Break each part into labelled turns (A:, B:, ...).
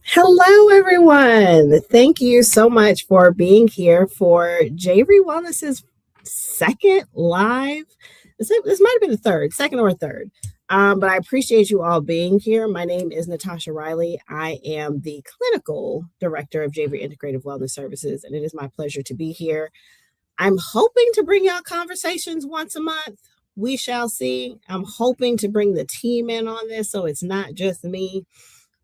A: Hello, everyone. Thank you so much for being here for Javery Wellness's second live. This might have been the third, second or third. But I appreciate you all being here. My name is Natasha Riley. I am the clinical director of Javery Integrative Wellness Services, and it is my pleasure to be here. I'm hoping to bring y'all conversations once a month. We shall see. I'm hoping to bring the team in on this so it's not just me.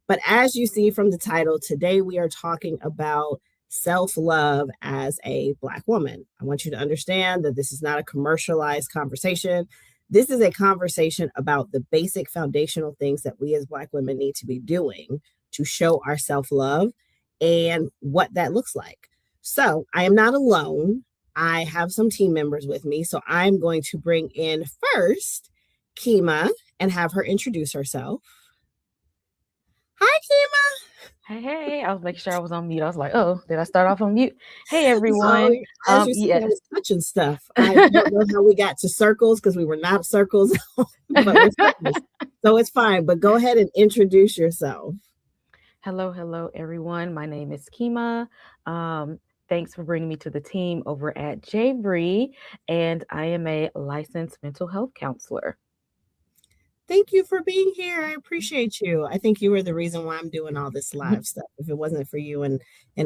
A: But as you see from the title, today we are talking about self love as a Black woman. I want you to understand that this is not a commercialized conversation. This is a conversation about the basic foundational things that we as Black women need to be doing to show our self love and what that looks like. So I am not alone. I have some team members with me. So I'm going to bring in first Kima and have her introduce herself. Hi, Kima.
B: Hey, I was making sure I was on mute. I was like, oh, did I start off on mute? Hey,
A: So
B: everyone.
A: as you see, I
B: Yes.
A: was touching stuff. I don't know how we got to circles because we were not circles, but we're circles. So it's fine. But go ahead and introduce yourself.
B: Hello, everyone. My name is Kima. Thanks for bringing me to the team over at Javery, and I am a licensed mental health counselor.
A: Thank you for being here. I appreciate you. I think you were the reason why I'm doing all this live stuff. If it wasn't for you and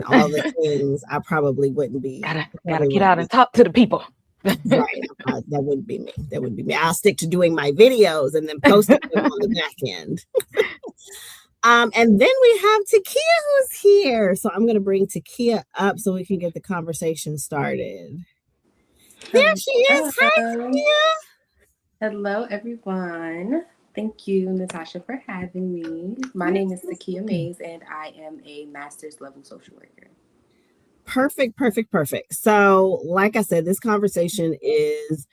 A: all the things, I probably wouldn't be.
B: Gotta get out and talk to the people.
A: Right. That wouldn't be me. That wouldn't be me. I'll stick to doing my videos and then posting them on the back end. And then we have Takia who's here. So I'm going to bring Takia up so we can get the conversation started. There she is. Hi,
C: Hello.
A: Takia.
C: Hello, everyone. Thank you, Natasha, for having me. My name is Sakia Mays, and I am a master's level social worker.
A: Perfect, perfect, perfect. So, like I said, this conversation is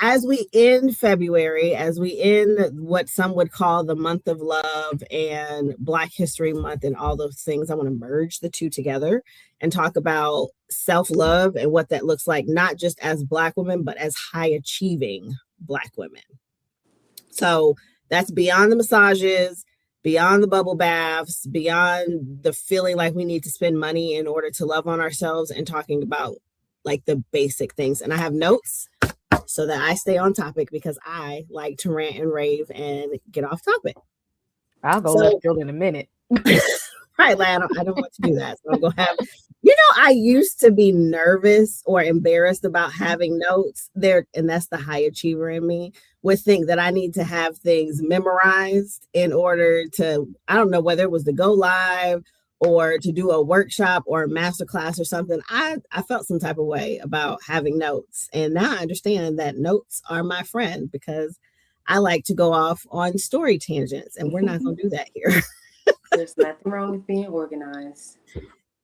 A: as we end February, as we end what some would call the month of love and Black History Month and all those things, I want to merge the two together and talk about self love and what that looks like, not just as Black women, but as high achieving Black women. So that's beyond the massages, beyond the bubble baths, beyond the feeling like we need to spend money in order to love on ourselves and talking about like the basic things. And I have notes so that I stay on topic because I like to rant and rave and get off topic.
B: I'll go left
A: So,
B: field in a minute.
A: right, lad, I don't want to do that. So I'm going to have, I used to be nervous or embarrassed about having notes there. And that's the high achiever in me would think that I need to have things memorized in order to, I don't know whether it was to go live or to do a workshop or a master class or something. I felt some type of way about having notes. And now I understand that notes are my friend because I like to go off on story tangents and we're not going to do that here.
C: There's nothing wrong with being organized.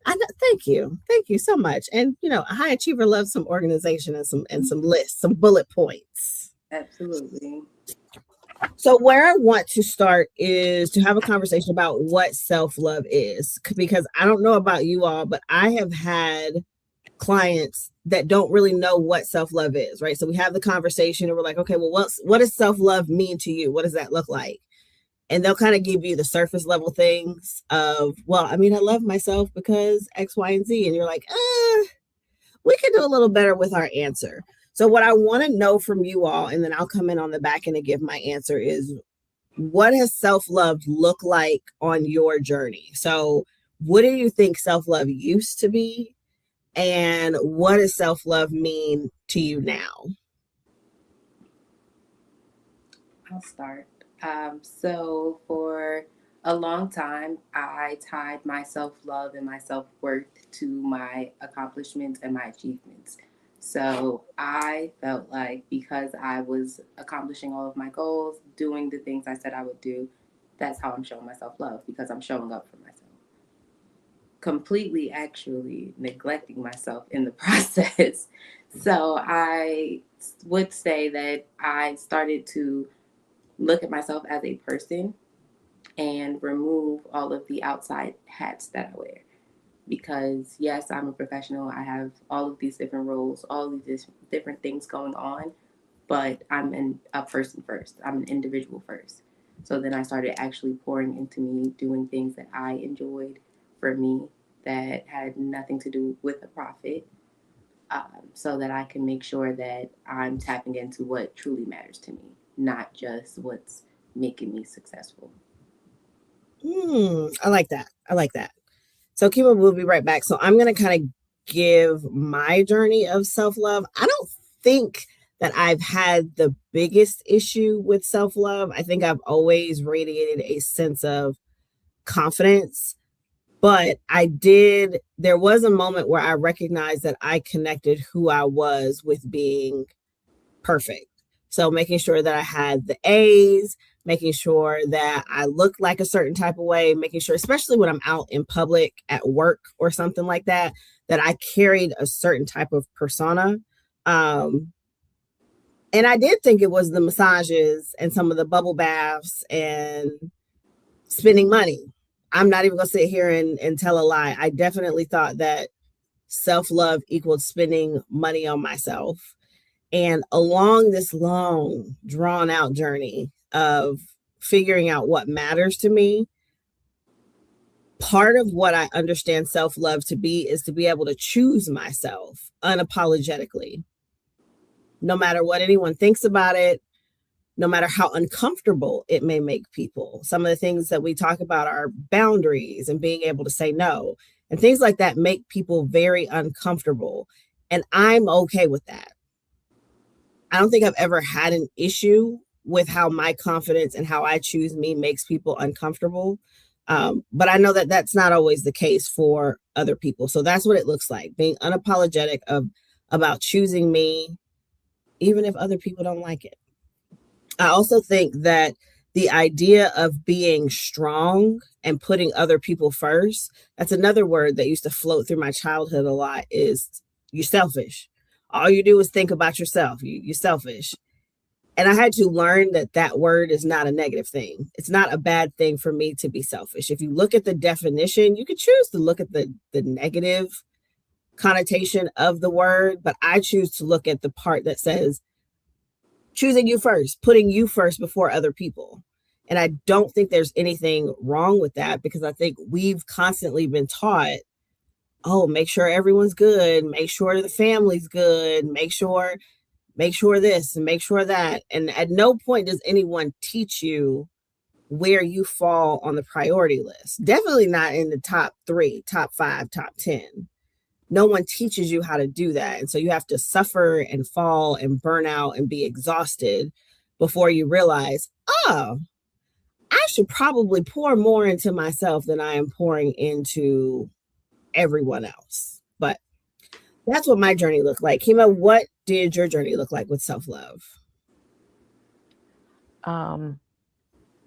A: Thank you so much. And a high achiever loves some organization and some lists, some bullet points.
C: Absolutely.
A: So where I want to start is to have a conversation about what self-love is, because I don't know about you all, but I have had clients that don't really know what self-love is, right? So we have the conversation and we're like, okay, well, what does self-love mean to you? What does that look like? And they'll kind of give you the surface level things of, well, I mean, I love myself because X, Y, and Z. And you're like, we could do a little better with our answer. So what I want to know from you all, and then I'll come in on the back end and give my answer, is what has self-love look like on your journey? So what do you think self-love used to be? And what does self-love mean to you now?
C: I'll start. So, for a long time, I tied my self love and my self worth to my accomplishments and my achievements. So, I felt like because I was accomplishing all of my goals, doing the things I said I would do, that's how I'm showing myself love because I'm showing up for myself. Completely actually neglecting myself in the process. So, I would say that I started to look at myself as a person and remove all of the outside hats that I wear. Because, yes, I'm a professional. I have all of these different roles, all of these different things going on, but a person first. I'm an individual first. So then I started actually pouring into me, doing things that I enjoyed for me that had nothing to do with a profit, so that I can make sure that I'm tapping into what truly matters to me, not just what's making me successful.
A: I like that. I like that. So Kima, we'll be right back. So I'm going to kind of give my journey of self-love. I don't think that I've had the biggest issue with self-love. I think I've always radiated a sense of confidence, but there was a moment where I recognized that I connected who I was with being perfect. So making sure that I had the A's, making sure that I looked like a certain type of way, making sure, especially when I'm out in public at work or something like that, that I carried a certain type of persona. Um, and I did think it was the massages and some of the bubble baths and spending money. I'm not even going to sit here and tell a lie. I definitely thought that self love equaled spending money on myself. And along this long, drawn out journey of figuring out what matters to me, part of what I understand self love to be is to be able to choose myself unapologetically, no matter what anyone thinks about it, no matter how uncomfortable it may make people. Some of the things that we talk about are boundaries and being able to say no, and things like that make people very uncomfortable. And I'm okay with that. I don't think I've ever had an issue with how my confidence and how I choose me makes people uncomfortable. But I know that that's not always the case for other people. So that's what it looks like, being unapologetic about choosing me, even if other people don't like it. I also think that the idea of being strong and putting other people first, that's another word that used to float through my childhood a lot, is you're selfish. All you do is think about yourself. You're selfish. And I had to learn that that word is not a negative thing. It's not a bad thing for me to be selfish. If you look at the definition, you could choose to look at the negative connotation of the word, but I choose to look at the part that says choosing you first, putting you first before other people. And I don't think there's anything wrong with that, because I think we've constantly been taught, oh, make sure everyone's good, make sure the family's good, make sure this and make sure that. And at no point does anyone teach you where you fall on the priority list. Definitely not in the top 3, top 5, top 10. No one teaches you how to do that. And so you have to suffer and fall and burn out and be exhausted before you realize, oh, I should probably pour more into myself than I am pouring into everyone else. But that's what my journey looked like. Kima, what did your journey look like with self-love?
B: I'm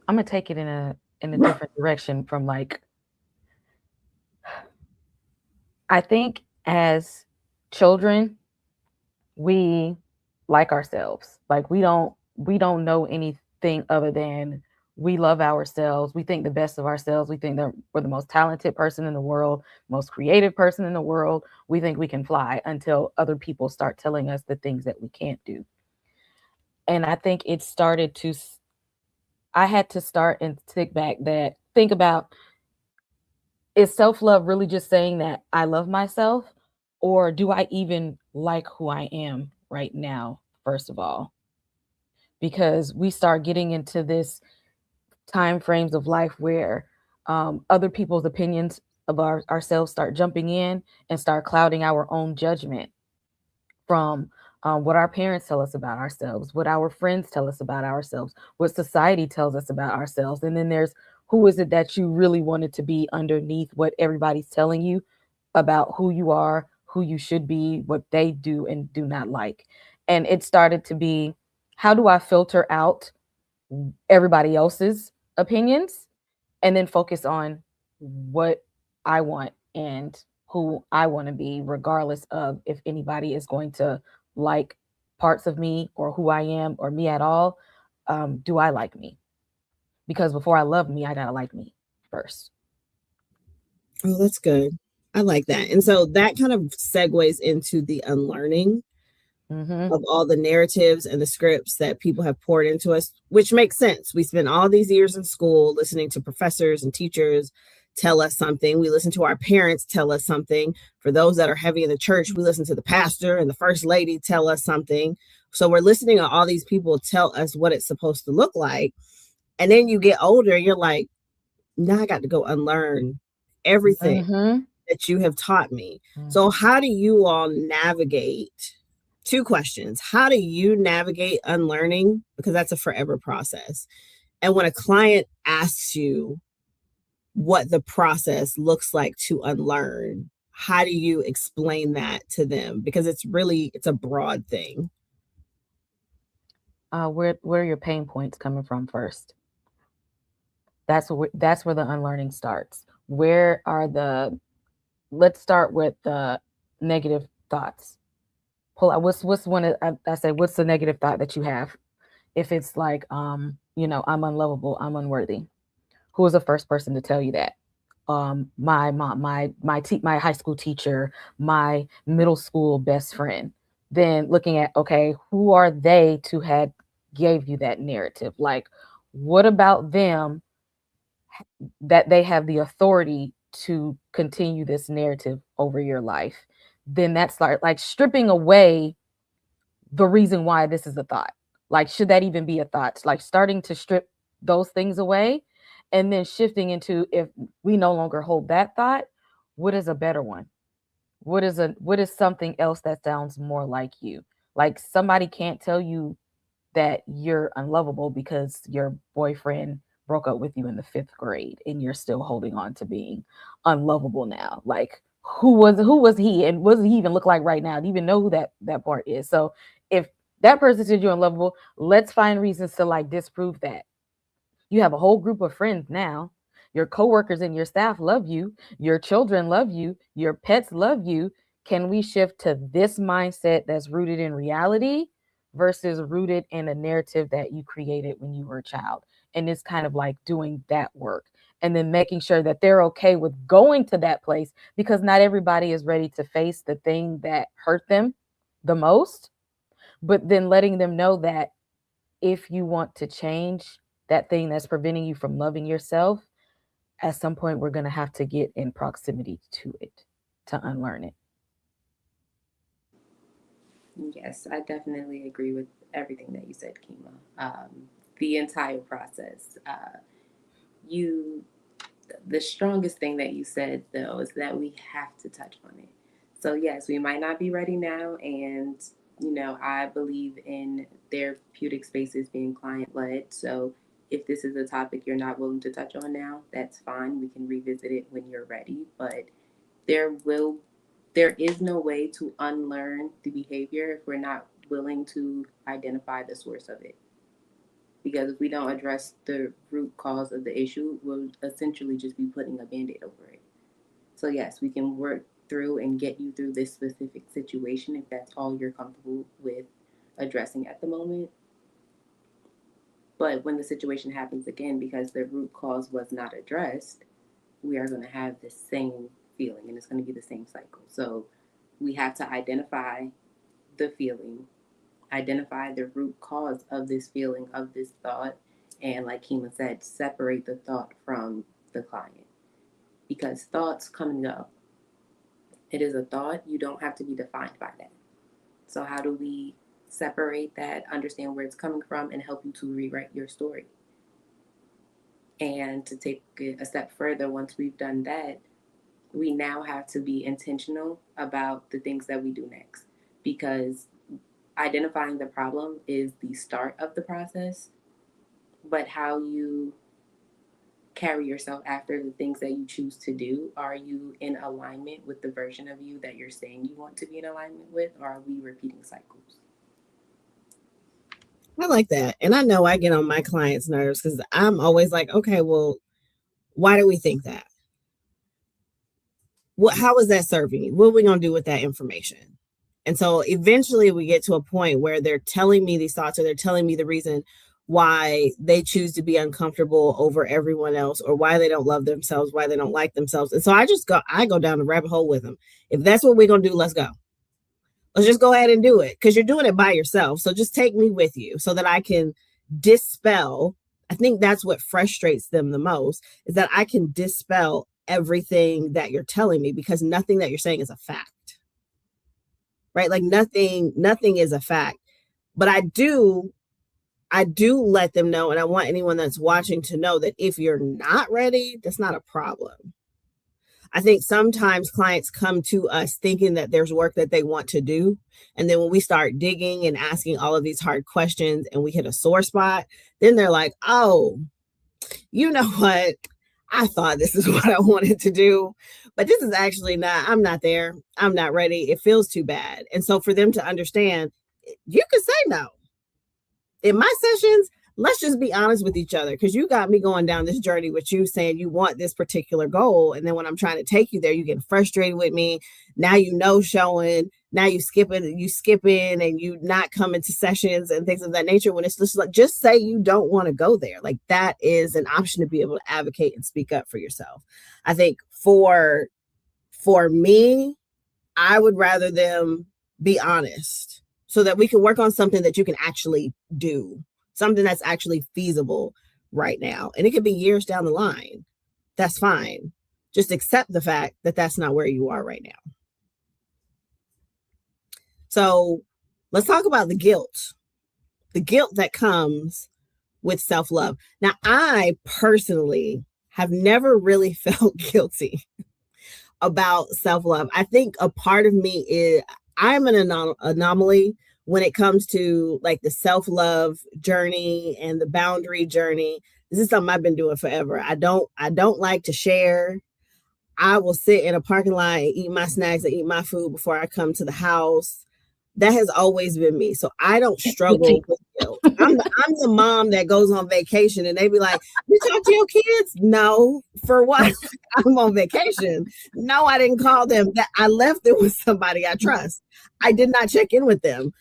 B: gonna take it in a different direction from like, I think as children, we like ourselves. Like we don't know anything other than we love ourselves. We think the best of ourselves. We think that we're the most talented person in the world, most creative person in the world. We think we can fly until other people start telling us the things that we can't do. And I think it started to, I had to start and think about, is self-love really just saying that I love myself, or do I even like who I am right now, first of all? Because we start getting into this time frames of life where other people's opinions of ourselves start jumping in and start clouding our own judgment from what our parents tell us about ourselves, what our friends tell us about ourselves, what society tells us about ourselves. And then there's, who is it that you really wanted to be underneath what everybody's telling you about who you are, who you should be, what they do and do not like. And it started to be, how do I filter out everybody else's opinions and then focus on what I want and who I want to be, regardless of if anybody is going to like parts of me or who I am or me at all. Do I like me? Because before I love me, I got to like me first.
A: Oh, that's good. I like that. And so that kind of segues into the unlearning of all the narratives and the scripts that people have poured into us, which makes sense. We spent all these years in school listening to professors and teachers tell us something. We listen to our parents tell us something. For those that are heavy in the church, we listen to the pastor and the first lady tell us something. So we're listening to all these people tell us what it's supposed to look like. And then you get older, you're like, now I got to go unlearn everything that you have taught me. So how do you all navigate? Two questions. How do you navigate unlearning? Because that's a forever process. And when a client asks you what the process looks like to unlearn, how do you explain that to them? Because it's a broad thing.
B: Where are your pain points coming from first? That's where the unlearning starts. Let's start with the negative thoughts. Pull out what's one I say, what's the negative thought that you have? If it's like, I'm unlovable, I'm unworthy. Who was the first person to tell you that? My mom, my high school teacher, my middle school best friend. Then looking at, okay, who are they to have gave you that narrative? Like, what about them that they have the authority to continue this narrative over your life? Then that's like stripping away the reason why this is a thought. Like, should that even be a thought? Like starting to strip those things away and then shifting into, if we no longer hold that thought, what is a better one? What is something else that sounds more like you? Like, somebody can't tell you that you're unlovable because your boyfriend broke up with you in the 5th grade and you're still holding on to being unlovable now. Like, who was he, and what does he even look like right now? Do you even know who that part is? So if that person said you're unlovable, let's find reasons to like disprove that. You have a whole group of friends now. Your coworkers and your staff love you. Your children love you. Your pets love you. Can we shift to this mindset that's rooted in reality versus rooted in a narrative that you created when you were a child? And it's kind of like doing that work and then making sure that they're okay with going to that place, because not everybody is ready to face the thing that hurt them the most. But then letting them know that if you want to change that thing that's preventing you from loving yourself, at some point we're going to have to get in proximity to it to unlearn it.
C: Yes, I definitely agree with everything that you said, Kima. The entire process. The strongest thing that you said, though, is that we have to touch on it. So, yes, we might not be ready now. And, I believe in therapeutic spaces being client-led. So if this is a topic you're not willing to touch on now, that's fine. We can revisit it when you're ready. But there is no way to unlearn the behavior if we're not willing to identify the source of it. Because if we don't address the root cause of the issue, we'll essentially just be putting a Band-Aid over it. So yes, we can work through and get you through this specific situation if that's all you're comfortable with addressing at the moment. But when the situation happens again, because the root cause was not addressed, we are going to have the same feeling and it's going to be the same cycle. So we have to identify the feeling, identify the root cause of this feeling, of this thought, and like Kima said, separate the thought from the client. Because thoughts come and go. It is a thought. You don't have to be defined by that. So how do we separate that, understand where it's coming from, and help you to rewrite your story? And to take it a step further, once we've done that, we now have to be intentional about the things that we do next. Because identifying the problem is the start of the process, but how you carry yourself after the things that you choose to do, are you in alignment with the version of you that you're saying you want to be in alignment with, or are we repeating cycles?
A: I like that. And I know I get on my clients' nerves because I'm always like, okay, well, why do we think that? How is that serving you? What are we going to do with that information? And so eventually we get to a point where they're telling me these thoughts, or they're telling me the reason why they choose to be uncomfortable over everyone else, or why they don't love themselves, why they don't like themselves. And so I go down the rabbit hole with them. If that's what we're going to do, let's go. Let's just go ahead and do it because you're doing it by yourself. So just take me with you so that I can dispel. I think that's what frustrates them the most, is that I can dispel everything that you're telling me, because nothing that you're saying is a fact, right? Like nothing is a fact. But I do let them know, and I want anyone that's watching to know that if you're not ready, that's not a problem. I think sometimes clients come to us thinking that there's work that they want to do. And then when we start digging and asking all of these hard questions and we hit a sore spot, then they're like, oh, you know what? I thought this is what I wanted to do, but this is actually not, I'm not there. I'm not ready. It feels too bad. And so for them to understand, you can say no. In my sessions, let's just be honest with each other, because you got me going down this journey with you saying you want this particular goal. And then when I'm trying to take you there, you get frustrated with me. Now showing, now you skipping and you not coming to sessions and things of that nature, when it's just like, just say you don't want to go there. Like that is an option to be able to advocate and speak up for yourself. I think for me, I would rather them be honest so that we can work on something that you can actually do, something that's actually feasible right now. And it could be years down the line. That's fine. Just accept the fact that that's not where you are right now. So let's talk about the guilt that comes with self-love. Now, I personally have never really felt guilty about self-love. I think a part of me is, I'm an anomaly when it comes to like the self-love journey and the boundary journey. This is something I've been doing forever. I don't like to share. I will sit in a parking lot and eat my snacks and eat my food before I come to the house. That has always been me. So I don't struggle with guilt. I'm the mom that goes on vacation and they be like, you talk to your kids? No. For what? I'm on vacation. No, I didn't call them. That I left it with somebody I trust. I did not check in with them.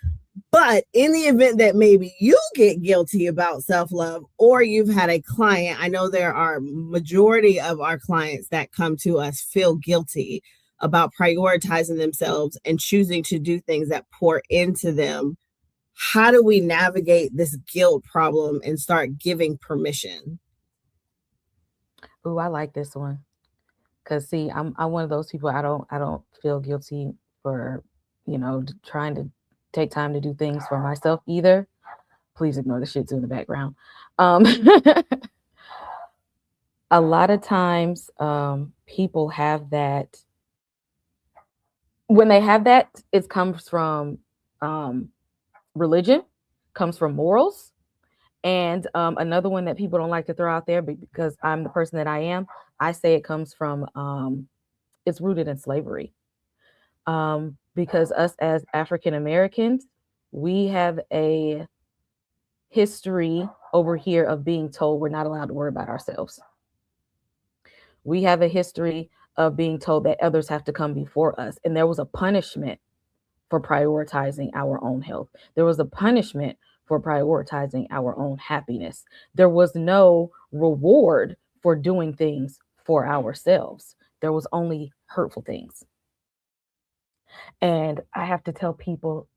A: But in the event that maybe you get guilty about self-love, or you've had a client, I know there are majority of our clients that come to us feel guilty about prioritizing themselves and choosing to do things that pour into them. How do we navigate this guilt problem and start giving permission?
B: Ooh, I like this one. Cause see, I'm one of those people, I don't feel guilty for, trying to take time to do things for myself either. Please ignore the Shih Tzu in the background. A lot of times people have that. When they have that, it comes from religion, comes from morals. And another one that people don't like to throw out there, because I'm the person that I am, I say it comes from, it's rooted in slavery. Because us as African Americans, we have a history over here of being told we're not allowed to worry about ourselves. We have a history of being told that others have to come before us. And there was a punishment for prioritizing our own health. There was a punishment for prioritizing our own happiness. There was no reward for doing things for ourselves. There was only hurtful things. And I have to tell people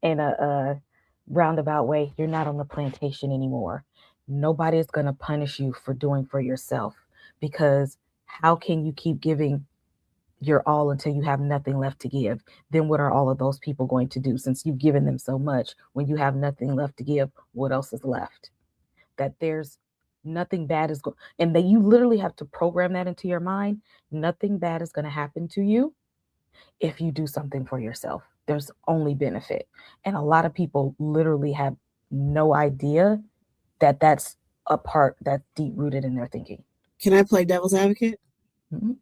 B: in a roundabout way, you're not on the plantation anymore. Nobody is going to punish you for doing for yourself, because how can you keep giving your all until you have nothing left to give? Then what are all of those people going to do? Since you've given them so much, when you have nothing left to give, what else is left? That there's nothing bad is going, and that you literally have to program that into your mind. Nothing bad is going to happen to you if you do something for yourself. There's only benefit. And a lot of people literally have no idea that that's a part that's deep rooted in their thinking.
A: Can I play devil's advocate?
B: Mm-hmm.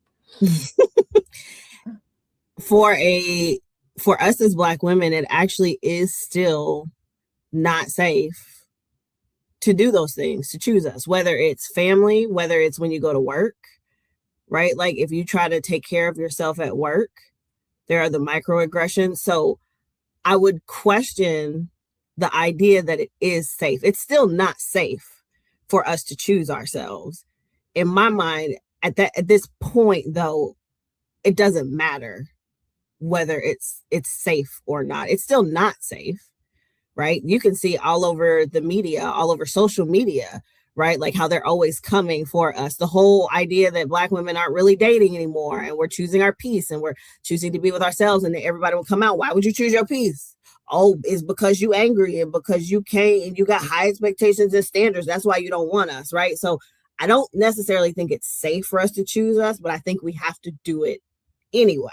A: For us as Black women, it actually is still not safe to do those things, to choose us, whether it's family, whether it's when you go to work, right? Like if you try to take care of yourself at work, there are the microaggressions. So I would question the idea that it is safe. It's still not safe for us to choose ourselves. In my mind, at this point, though, it doesn't matter whether it's safe or not. It's still not safe, right? You can see all over the media, all over social media, right? Like how they're always coming for us. The whole idea that Black women aren't really dating anymore and we're choosing our peace and we're choosing to be with ourselves, and then everybody will come out. Why would you choose your peace? Oh, it's because you angry and because you can't and you got high expectations and standards. That's why you don't want us, right? So I don't necessarily think it's safe for us to choose us, but I think we have to do it anyway.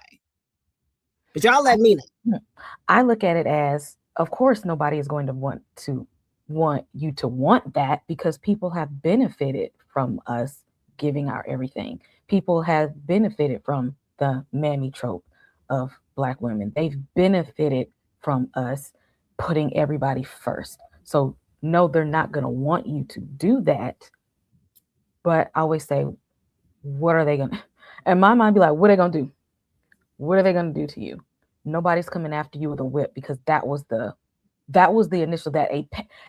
A: But y'all let me know.
B: I look at it as, of course, nobody is going to want you to want that, because people have benefited from us giving our everything. People have benefited from the mammy trope of Black women. They've benefited from us putting everybody first. So no, they're not going to want you to do that. But I always say, what are they going to, and my mind be like, what are they going to do? What are they going to do to you? Nobody's coming after you with a whip, because that was the initial, that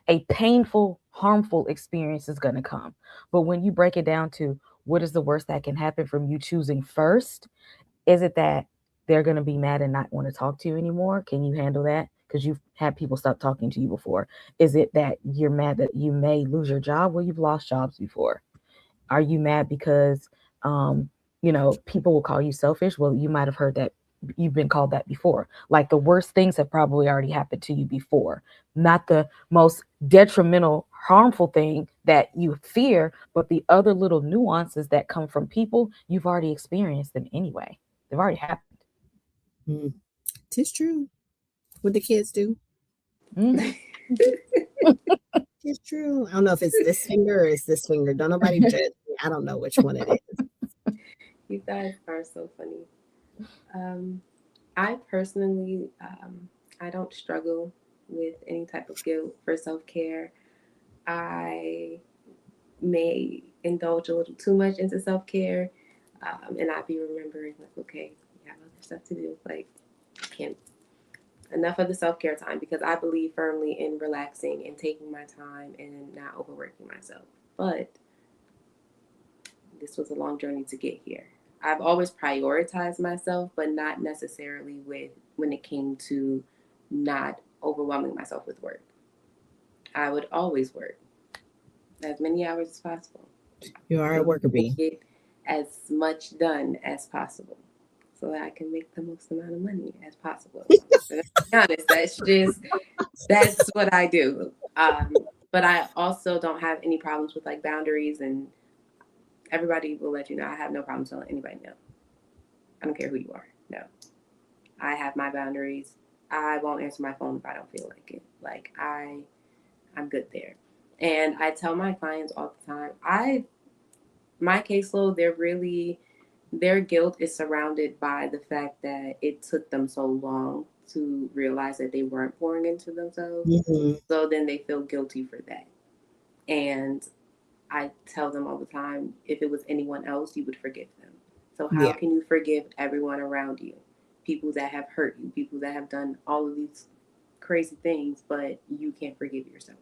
B: a painful, harmful experience is going to come. But when you break it down to what is the worst that can happen from you choosing first, is it that they're going to be mad and not want to talk to you anymore? Can you handle that? Because you've had people stop talking to you before. Is it that you're mad that you may lose your job? Well, you've lost jobs before. Are you mad because people will call you selfish? Well, you might have heard that. You've been called that before. Like, the worst things have probably already happened to you before. Not the most detrimental, harmful thing that you fear, but the other little nuances that come from people, you've already experienced them anyway. They've already happened.
A: It's true. What the kids do.
B: Mm-hmm.
A: It's true. I don't know if it's this finger or it's this finger. Don't nobody judge me. I don't know which one it is.
C: You guys are so funny. I personally, I don't struggle with any type of guilt for self-care. I may indulge a little too much into self-care, and I'd be remembering, like, okay, you have other stuff to do. Like, I can't, enough of the self-care time, because I believe firmly in relaxing and taking my time and not overworking myself. But this was a long journey to get here. I've always prioritized myself, but not necessarily when it came to not overwhelming myself with work. I would always work as many hours as possible.
A: You are a worker bee.
C: Get as much done as possible so that I can make the most amount of money as possible. To be honest, that's what I do. But I also don't have any problems with, like, boundaries, and everybody will let you know I have no problem telling anybody no. I don't care who you are. No. I have my boundaries. I won't answer my phone if I don't feel like it. Like, I'm good there. And I tell my clients all the time, my caseload, their guilt is surrounded by the fact that it took them so long to realize that they weren't pouring into themselves.
A: Mm-hmm.
C: So then they feel guilty for that. And I tell them all the time, if it was anyone else, you would forgive them. So how can you forgive everyone around you? People that have hurt you, people that have done all of these crazy things, but you can't forgive yourself.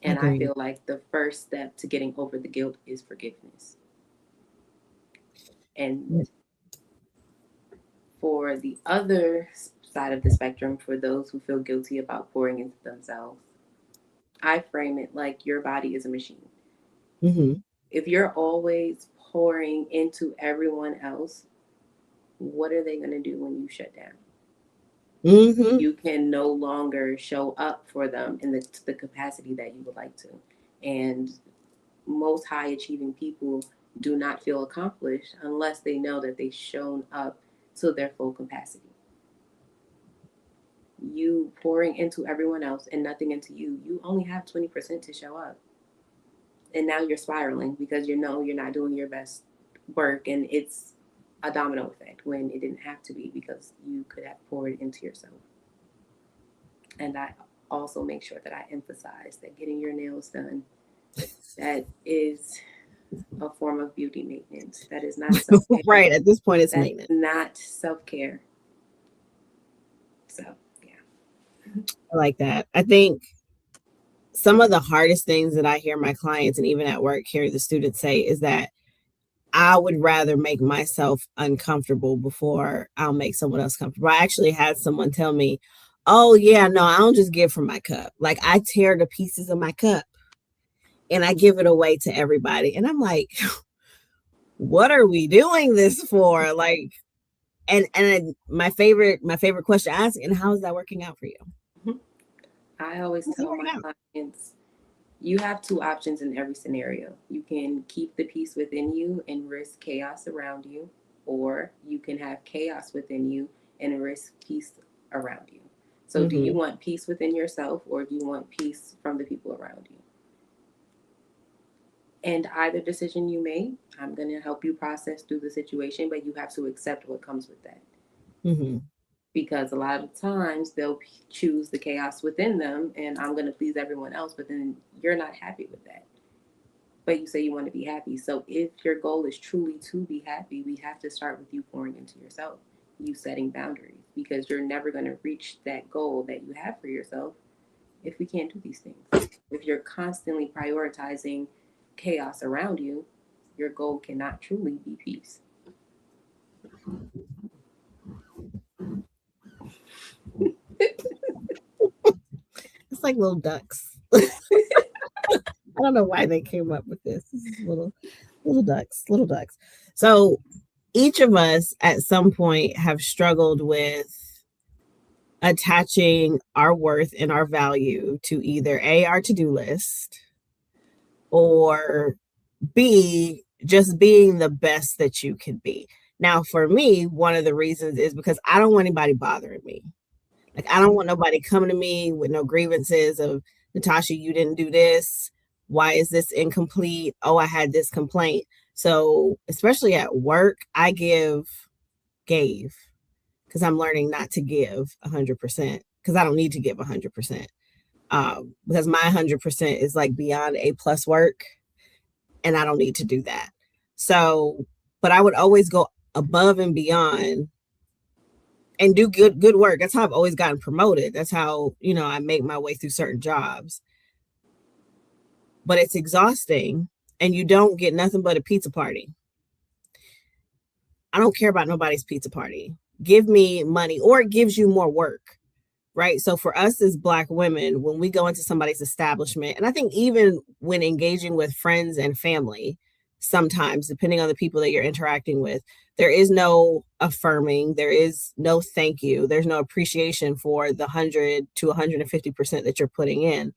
C: And I feel like the first step to getting over the guilt is forgiveness. And for the other side of the spectrum, for those who feel guilty about pouring into themselves, I frame it like your body is a machine.
A: Mm-hmm.
C: If you're always pouring into everyone else, what are they going to do when you shut down?
A: Mm-hmm.
C: You can no longer show up for them in the capacity that you would like to. And most high achieving people do not feel accomplished unless they know that they've shown up to their full capacity. You pouring into everyone else and nothing into you, you only have 20% to show up. And now you're spiraling because you know you're not doing your best work, and it's a domino effect when it didn't have to be, because you could have poured into yourself. And I also make sure that I emphasize that getting your nails done, that is a form of beauty maintenance. That is not self-care.
A: Right. At this point, it's maintenance.
C: Not self-care. So, yeah.
A: I like that. I think some of the hardest things that I hear my clients and even at work hear the students say is that I would rather make myself uncomfortable before I'll make someone else comfortable. I actually had someone tell me, oh, yeah, no, I don't just give from my cup. Like, I tear the pieces of my cup and I give it away to everybody. And I'm like, what are we doing this for? Like, and my favorite question I ask, and how is that working out for you?
C: I always
A: How's it
C: tell
A: working
C: my
A: out?
C: clients, you have two options in every scenario. You can keep the peace within you and risk chaos around you, or you can have chaos within you and risk peace around you. So, do you
A: Mm-hmm.
C: want peace within yourself, or do you want peace from the people around you? And either decision you make, I'm going to help you process through the situation, but you have to accept what comes with that.
A: Mm-hmm.
C: Because a lot of times they'll choose the chaos within them, and I'm going to please everyone else, but then you're not happy with that. But you say you want to be happy. So if your goal is truly to be happy, we have to start with you pouring into yourself, you setting boundaries, because you're never going to reach that goal that you have for yourself if we can't do these things. If you're constantly prioritizing chaos around you, your goal cannot truly be peace.
A: It's like little ducks. I don't know why they came up with this. This is little ducks, little ducks. So each of us at some point have struggled with attaching our worth and our value to either A, our to-do list, or B, just being the best that you can be. Now, for me, one of the reasons is because I don't want anybody bothering me. Like, I don't want nobody coming to me with no grievances of, Natasha, you didn't do this. Why is this incomplete? Oh, I had this complaint. So, especially at work, I gave, because I'm learning not to give 100% because I don't need to give 100%. Because my 100% is like beyond A plus work, and I don't need to do that. So, but I would always go above and beyond and do good work. That's how I've always gotten promoted. That's how, I make my way through certain jobs. But it's exhausting and you don't get nothing but a pizza party. I don't care about nobody's pizza party. Give me money, or it gives you more work. Right. So for us as Black women, when we go into somebody's establishment, and I think even when engaging with friends and family, sometimes depending on the people that you're interacting with, there is no affirming, there is no thank you, there's no appreciation for the 100 to 150% that you're putting in.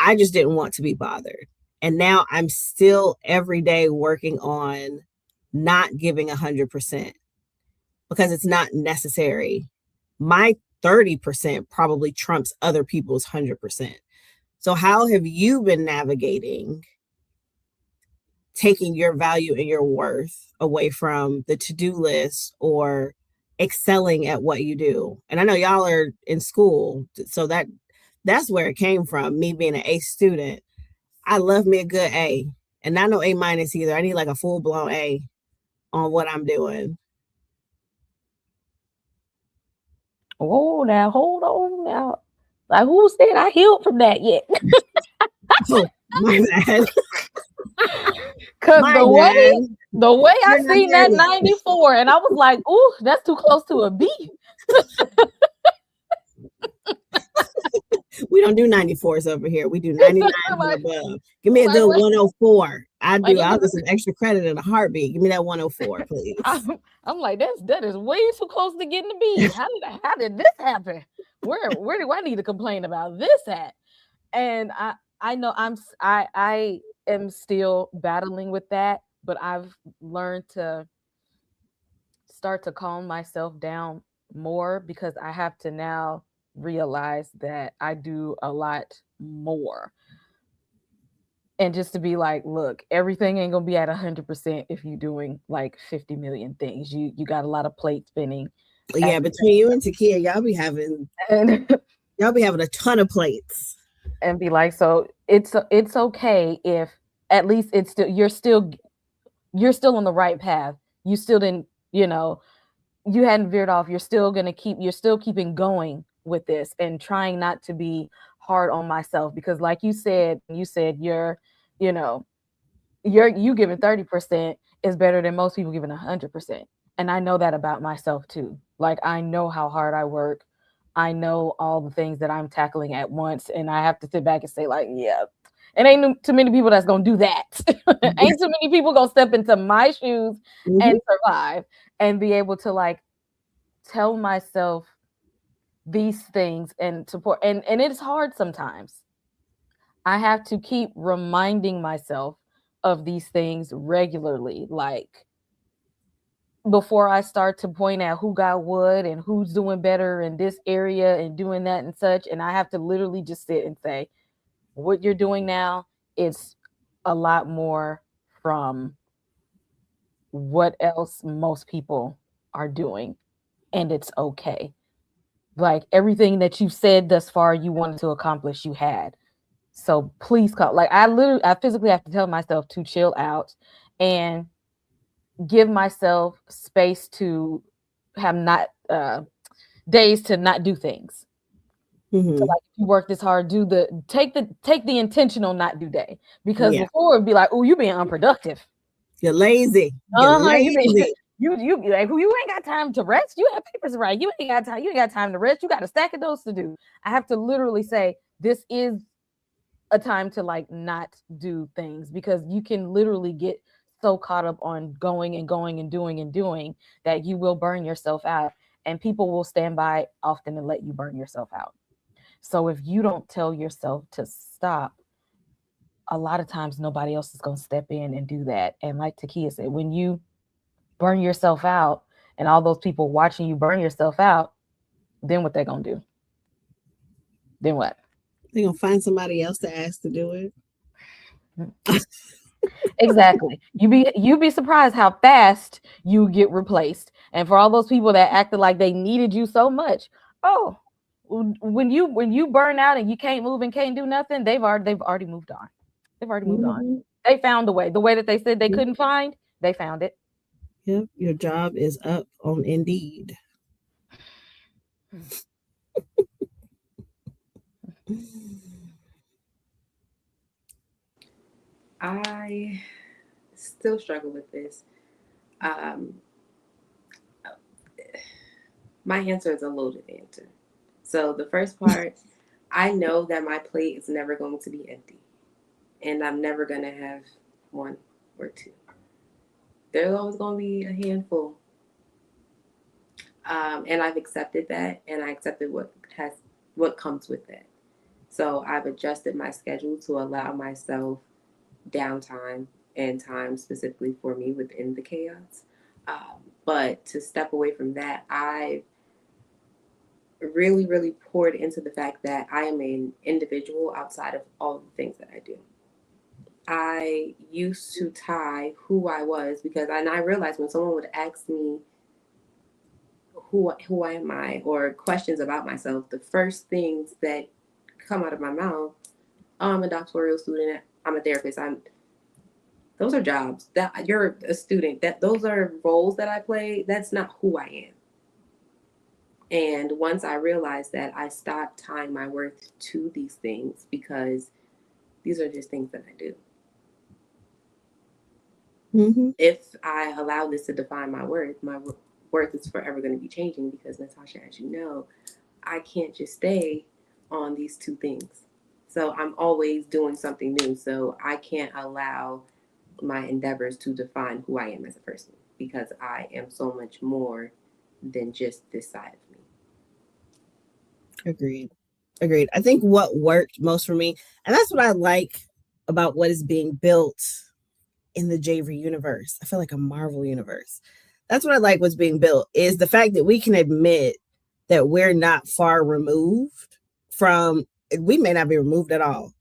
A: I just didn't want to be bothered. And now I'm still every day working on not giving 100% because it's not necessary. My 30% probably trumps other people's 100%. So, how have you been navigating taking your value and your worth away from the to do list or excelling at what you do? And I know y'all are in school, so that's where it came from. Me being an A student, I love me a good A, and not no A minus either. I need like a full blown A on what I'm doing.
B: Oh, now hold on now. Like who said I healed from that yet?
A: Oh, my bad.
B: Cause
A: My
B: the
A: bad.
B: way I
A: You're not
B: seen
A: there
B: that
A: yet.
B: 94, and I was like, ooh, that's too close to a B.
A: We don't do 94s over here. We do 99s and
B: like,
A: above. Give me a
B: like,
A: good 104.
B: like
A: I'll get some extra credit in a heartbeat. Give me that 104, please.
B: I'm like, that is way too close to getting a B. How did this happen? Where do I need to complain about this at? And I know I am still battling with that, but I've learned to start to calm myself down more because I have to now realize that I do a lot more. And just to be like, look, everything ain't gonna be at 100% if you're doing like 50 million things. You got a lot of plate spinning at
A: Yeah,
B: the
A: between you and Takia,
B: and
A: y'all be having a ton of plates.
B: and be like, so it's okay if at least it's still you're still on the right path. You still didn't, you hadn't veered off. You're still keeping going with this and trying not to be hard on myself because like you said you're, you know, you giving 30% is better than most people giving 100%. And I know that about myself too. Like, I know how hard I work. I know all the things that I'm tackling at once, and I have to sit back and say, like, yeah, it ain't too many people that's gonna do that. Ain't too many people gonna step into my shoes and survive and be able to like tell myself these things and support. And it's hard sometimes. I have to keep reminding myself of these things regularly, like before I start to point out who got what and who's doing better in this area and doing that and such. And I have to literally just sit and say, what you're doing now is a lot more from what else most people are doing. And it's okay. Like everything that you said thus far, you wanted to accomplish, you had. So please call. Like I physically have to tell myself to chill out and give myself space to have not days to not do things. So like if you work this hard, take the intentional not do day. Because before it'd be like, oh, you being unproductive.
A: You're lazy. You're lazy.
B: You like you ain't got time to rest. You have papers to write. You ain't got time to rest. You got a stack of those to do. I have to literally say this is a time to like not do things, because you can literally get so caught up on going and going and doing that you will burn yourself out, and people will stand by often and let you burn yourself out. So if you don't tell yourself to stop, a lot of times nobody else is going to step in and do that. And like Takia said, when you burn yourself out and all those people watching you burn yourself out, then what they're going to do? Then what?
A: They're going to find somebody else to ask to do it.
B: Exactly. You be surprised how fast you get replaced. And for all those people that acted like they needed you so much, when you burn out and you can't move and can't do nothing, they've already moved on. They've already moved on. They found the way that they said they couldn't find. They found it.
A: Yep, your job is up on Indeed.
C: I still struggle with this. My answer is a loaded answer. So the first part, I know that my plate is never going to be empty, and I'm never going to have one or two. There's always going to be a handful. And I've accepted that, and I accepted what comes with that. So I've adjusted my schedule to allow myself downtime and time specifically for me within the chaos. But to step away from that, I really, really poured into the fact that I am an individual outside of all the things that I do. I used to tie who I was and I realized when someone would ask me who am I or questions about myself, the first things that come out of my mouth, oh, I'm a doctoral student, I'm a therapist, those are jobs. That you're a student, those are roles that I play. That's not who I am. And once I realized that, I stopped tying my worth to these things because these are just things that I do. If I allow this to define my worth is forever going to be changing because, Natasha, as you know, I can't just stay on these two things. So I'm always doing something new. So I can't allow my endeavors to define who I am as a person because I am so much more than just this side of me.
A: Agreed. I think what worked most for me, and that's what I like about what is being built in the Javery universe. I feel like a Marvel universe. That's what I like what's being built, is the fact that we can admit that we're not far removed from, we may not be removed at all.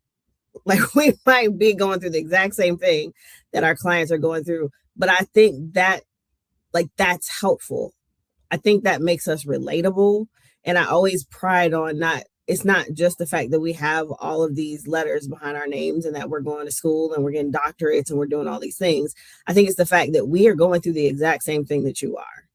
A: Like we might be going through the exact same thing that our clients are going through. But I think that that's helpful. I think that makes us relatable. And I always pride on it's not just the fact that we have all of these letters behind our names and that we're going to school and we're getting doctorates and we're doing all these things. I think it's the fact that we are going through the exact same thing that you are.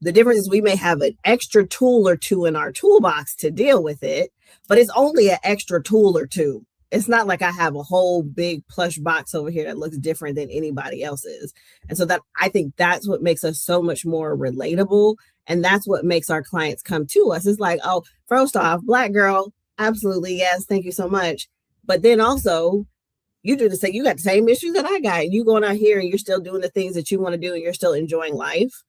A: The difference is we may have an extra tool or two in our toolbox to deal with it, but it's only an extra tool or two. It's not like I have a whole big plush box over here that looks different than anybody else's. And so that, I think that's what makes us so much more relatable. And that's what makes our clients come to us. It's like, oh, first off, Black girl, absolutely, yes, thank you so much. But then also, you do the same, you got the same issues that I got. You going out here and you're still doing the things that you want to do and you're still enjoying life.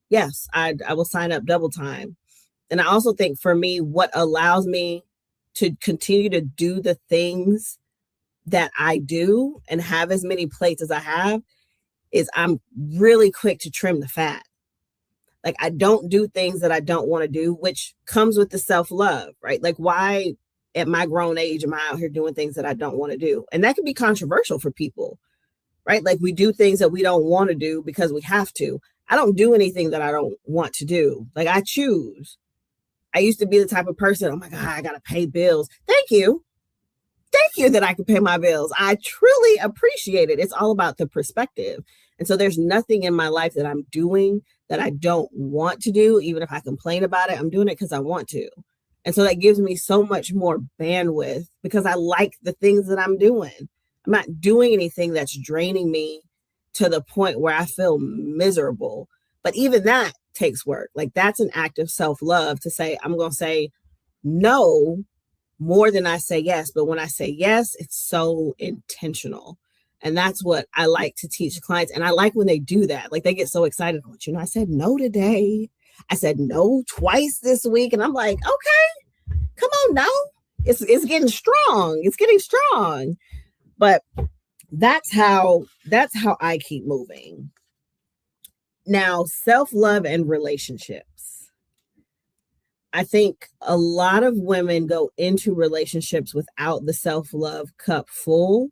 A: Yes, I will sign up double time. And I also think for me, what allows me to continue to do the things that I do and have as many plates as I have is I'm really quick to trim the fat. Like, I don't do things that I don't want to do, which comes with the self-love, right? Like, why at my grown age am I out here doing things that I don't want to do? And that can be controversial for people, right? Like, we do things that we don't want to do because we have to. I don't do anything that I don't want to do. Like, I choose. I used to be the type of person, oh my God, I got to pay bills. Thank you. Thank you that I can pay my bills. I truly appreciate it. It's all about the perspective. And so there's nothing in my life that I'm doing that I don't want to do. Even if I complain about it, I'm doing it because I want to. And so that gives me so much more bandwidth because I like the things that I'm doing. I'm not doing anything that's draining me to the point where I feel miserable. But even that takes work. Like, that's an act of self-love to say, I'm going to say no more than I say yes. But when I say yes, it's so intentional. And that's what I like to teach clients. And I like when they do that. Like, they get so excited. I said no today. I said no twice this week. And I'm like, okay, come on now. It's getting strong. It's getting strong. But that's how I keep moving. Now, self-love and relationships. I think a lot of women go into relationships without the self-love cup full,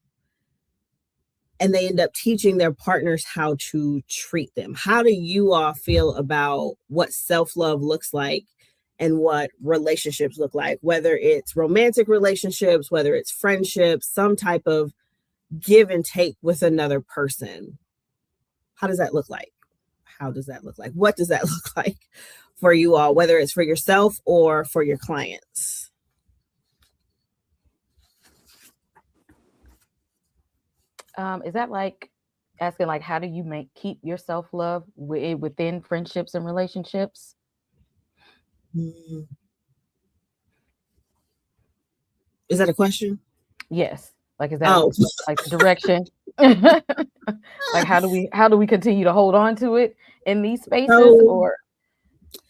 A: and they end up teaching their partners how to treat them. How do you all feel about what self-love looks like and what relationships look like, whether it's romantic relationships, whether it's friendships, some type of give and take with another person? How does that look like? How does that look like? What does that look like for you all, whether it's for yourself or for your clients?
B: Is that like asking, like, how do you keep your self-love within friendships and relationships?
A: Is that a question?
B: Yes. Like, is that like the direction? Like, how do we continue to hold on to it in these spaces?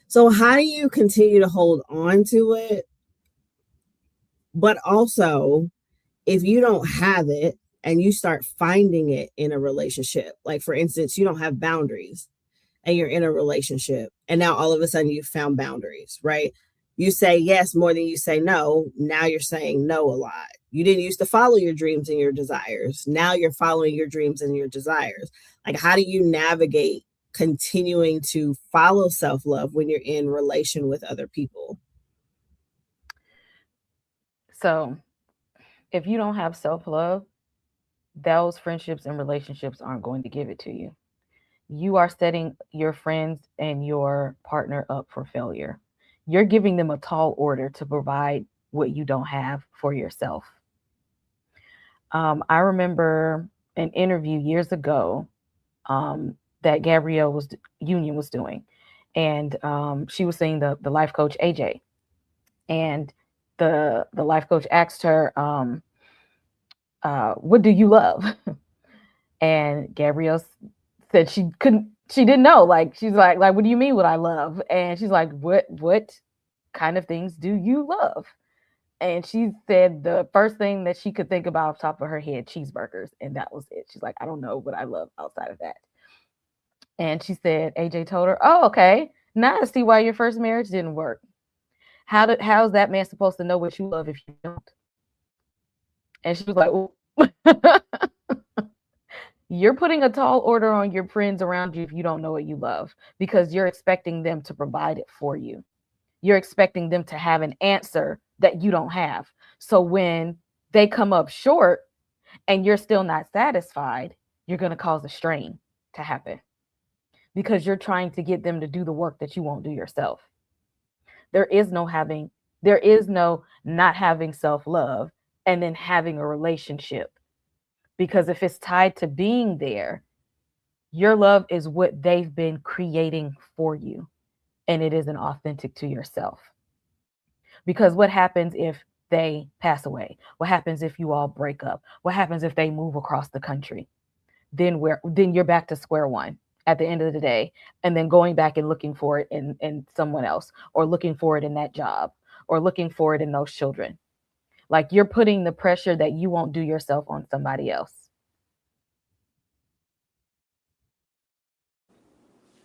A: So how do you continue to hold on to it? But also, if you don't have it and you start finding it in a relationship, like for instance, you don't have boundaries and you're in a relationship and now all of a sudden you've found boundaries, right? You say yes more than you say no. Now you're saying no a lot. You didn't used to follow your dreams and your desires. Now you're following your dreams and your desires. Like, how do you navigate continuing to follow self-love when you're in relation with other people?
B: So if you don't have self-love, those friendships and relationships aren't going to give it to you. You are setting your friends and your partner up for failure. You're giving them a tall order to provide what you don't have for yourself. I remember an interview years ago that Gabrielle Union was doing, and she was saying the life coach AJ, and the life coach asked her, "What do you love?" And Gabrielle said she didn't know. Like, she's like, what do you mean what I love? And she's like, what kind of things do you love? And she said the first thing that she could think about off the top of her head, cheeseburgers. And that was it. She's like, I don't know what I love outside of that. And she said, AJ told her, oh, okay. Now I see why your first marriage didn't work. How's that man supposed to know what you love if you don't? And she was like, ooh. You're putting a tall order on your friends around you if you don't know what you love, because you're expecting them to provide it for you. You're expecting them to have an answer that you don't have. So when they come up short and you're still not satisfied, you're going to cause a strain to happen because you're trying to get them to do the work that you won't do yourself. There is no not having self-love and then having a relationship. Because if it's tied to being there, your love is what they've been creating for you, and it isn't authentic to yourself. Because what happens if they pass away? What happens if you all break up? What happens if they move across the country? Then you're back to square one at the end of the day, and then going back and looking for it in someone else, or looking for it in that job, or looking for it in those children. Like, you're putting the pressure that you won't do yourself on somebody else.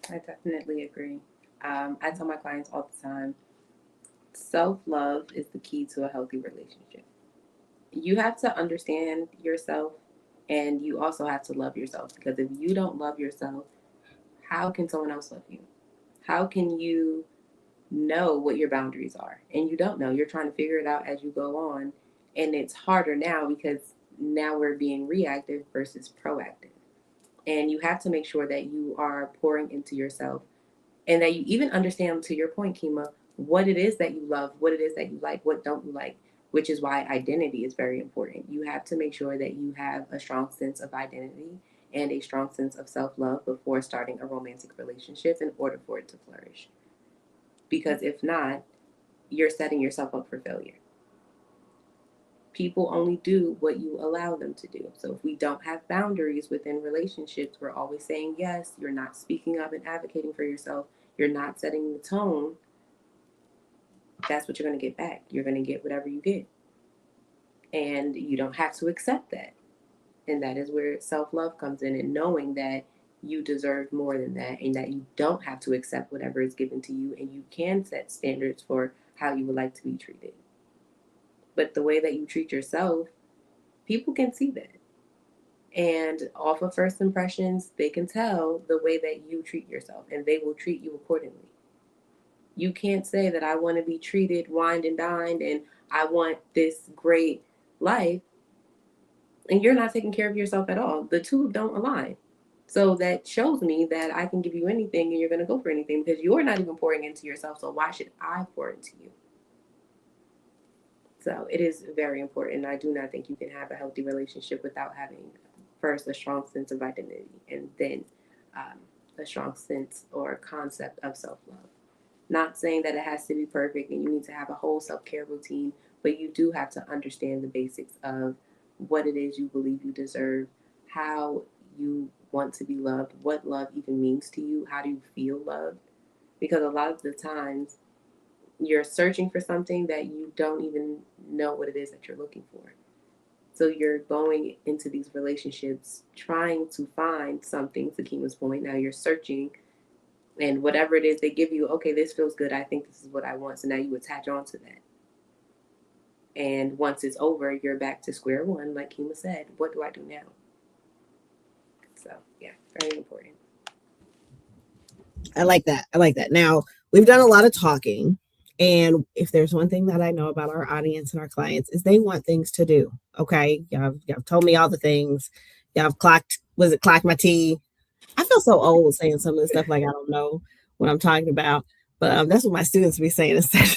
C: I definitely agree. I tell my clients all the time, self-love is the key to a healthy relationship. You have to understand yourself, and you also have to love yourself, because if you don't love yourself, how can someone else love you? How can you know what your boundaries are? And you don't know. You're trying to figure it out as you go on. And it's harder now because now we're being reactive versus proactive. And you have to make sure that you are pouring into yourself, and that you even understand, to your point, Kima, what it is that you love, what it is that you like, what don't you like, which is why identity is very important. You have to make sure that you have a strong sense of identity and a strong sense of self-love before starting a romantic relationship in order for it to flourish. Because if not, you're setting yourself up for failure. People only do what you allow them to do. So if we don't have boundaries within relationships, we're always saying yes, you're not speaking up and advocating for yourself, you're not setting the tone, that's what you're going to get back. You're going to get whatever you get. And you don't have to accept that. And that is where self-love comes in, and knowing that you deserve more than that, and that you don't have to accept whatever is given to you, and you can set standards for how you would like to be treated. But the way that you treat yourself, people can see that. And off of first impressions, they can tell the way that you treat yourself, and they will treat you accordingly. You can't say that I want to be treated, wined and dined, and I want this great life, and you're not taking care of yourself at all. The two don't align. So that shows me that I can give you anything and you're going to go for anything, because you're not even pouring into yourself. So why should I pour into you? So it is very important. I do not think you can have a healthy relationship without having first a strong sense of identity, and then a strong sense or concept of self-love. Not saying that it has to be perfect and you need to have a whole self-care routine, but you do have to understand the basics of what it is you believe you deserve, how you want to be loved, what love even means to you, how do you feel loved? Because a lot of the times you're searching for something that you don't even know what it is that you're looking for. So you're going into these relationships trying to find something, to Kima's point. Now you're searching, and whatever it is they give you, okay, this feels good, I think this is what I want. So now you attach onto that. And once it's over, you're back to square one, like Kima said. What do I do now? So yeah, very important.
A: I like that. I like that. Now, we've done a lot of talking. And if there's one thing that I know about our audience and our clients, is they want things to do. Okay. Y'all told me all the things. Y'all have clocked my tea? I feel so old saying some of this stuff like I don't know what I'm talking about. But that's what my students be saying instead.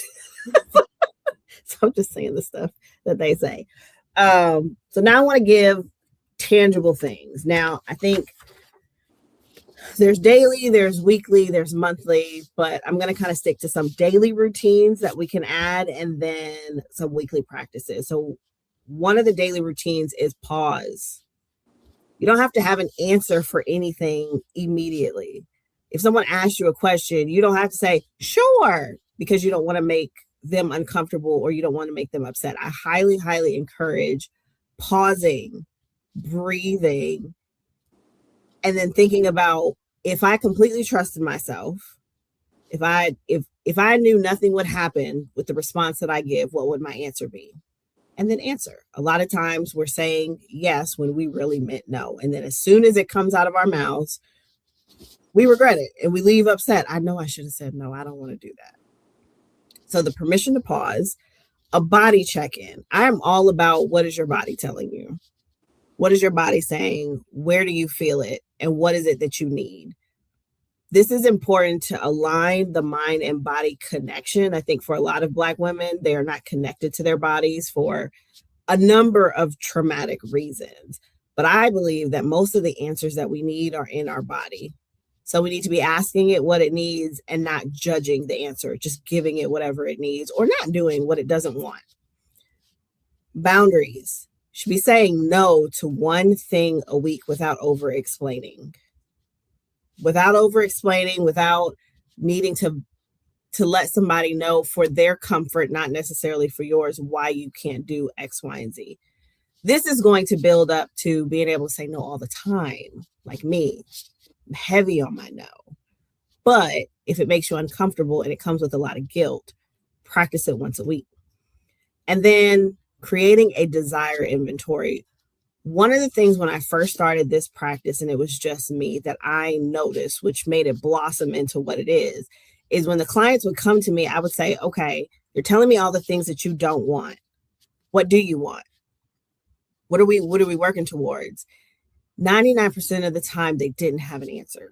A: So I'm just saying the stuff that they say. So now I want to give tangible things. Now, I think there's daily, there's weekly, there's monthly, but I'm going to kind of stick to some daily routines that we can add, and then some weekly practices. So one of the daily routines is pause. You don't have to have an answer for anything immediately. If someone asks you a question, you don't have to say, sure, because you don't want to make them uncomfortable or you don't want to make them upset. I highly, highly encourage pausing, breathing, and then thinking about, if I completely trusted myself, if I knew nothing would happen with the response that I give, what would my answer be? And then answer. A lot of times we're saying yes when we really meant no. And then as soon as it comes out of our mouths, we regret it and we leave upset. I know I should have said no. I don't want to do that. So the permission to pause, a body check-in. I am all about, what is your body telling you? What is your body saying? Where do you feel it? And what is it that you need? This is important to align the mind and body connection. I think for a lot of Black women, they are not connected to their bodies for a number of traumatic reasons. But I believe that most of the answers that we need are in our body. So we need to be asking it what it needs and not judging the answer, just giving it whatever it needs or not doing what it doesn't want. Boundaries. Should be saying no to one thing a week without over explaining. Without needing to let somebody know for their comfort, not necessarily for yours, why you can't do X, Y, and Z. This is going to build up to being able to say no all the time, like me. I'm heavy on my no. But if it makes you uncomfortable and it comes with a lot of guilt, practice it once a week. And then creating a desire inventory. One of the things when I first started this practice, and it was just me, that I noticed, which made it blossom into what it is when the clients would come to me, I would say, okay, you're telling me all the things that you don't want. What do you want? What are we working towards? 99% of the time, they didn't have an answer.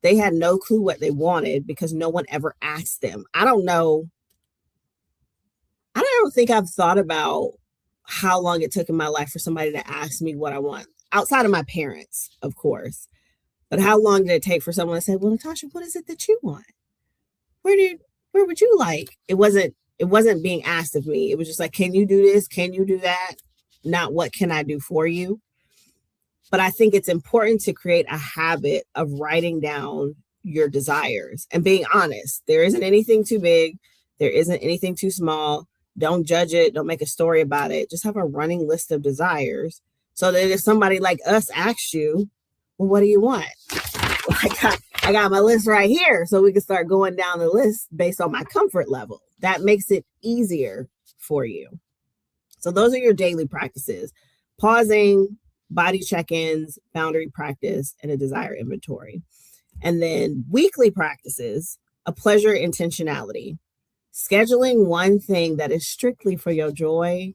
A: They had no clue what they wanted because no one ever asked them. I don't think I've thought about how long it took in my life for somebody to ask me what I want, outside of my parents, of course. But how long did it take for someone to say, well, Natasha, what is it that you want? Where would you like? It wasn't being asked of me. It was just like, can you do this? Can you do that? Not what can I do for you? But I think it's important to create a habit of writing down your desires and being honest. There isn't anything too big. There isn't anything too small. Don't judge it. Don't make a story about it. Just have a running list of desires so that if somebody like us asks you, well, what do you want? I got my list right here so we can start going down the list based on my comfort level. That makes it easier for you. So those are your daily practices: pausing, body check-ins, boundary practice, and a desire inventory. And then weekly practices, a pleasure intentionality, scheduling one thing that is strictly for your joy,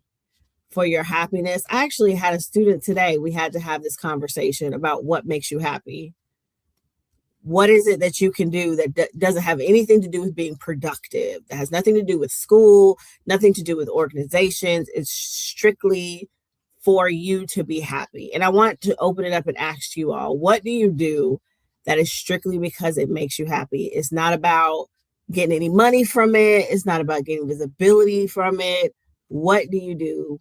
A: for your happiness. I actually had a student today. We had to have this conversation about what makes you happy. What is it that you can do that doesn't have anything to do with being productive? That has nothing to do with school, nothing to do with organizations. It's strictly for you to be happy. And I want to open it up and ask you all, what do you do that is strictly because it makes you happy? It's not about getting any money from it. It's not about getting visibility from it. What do you do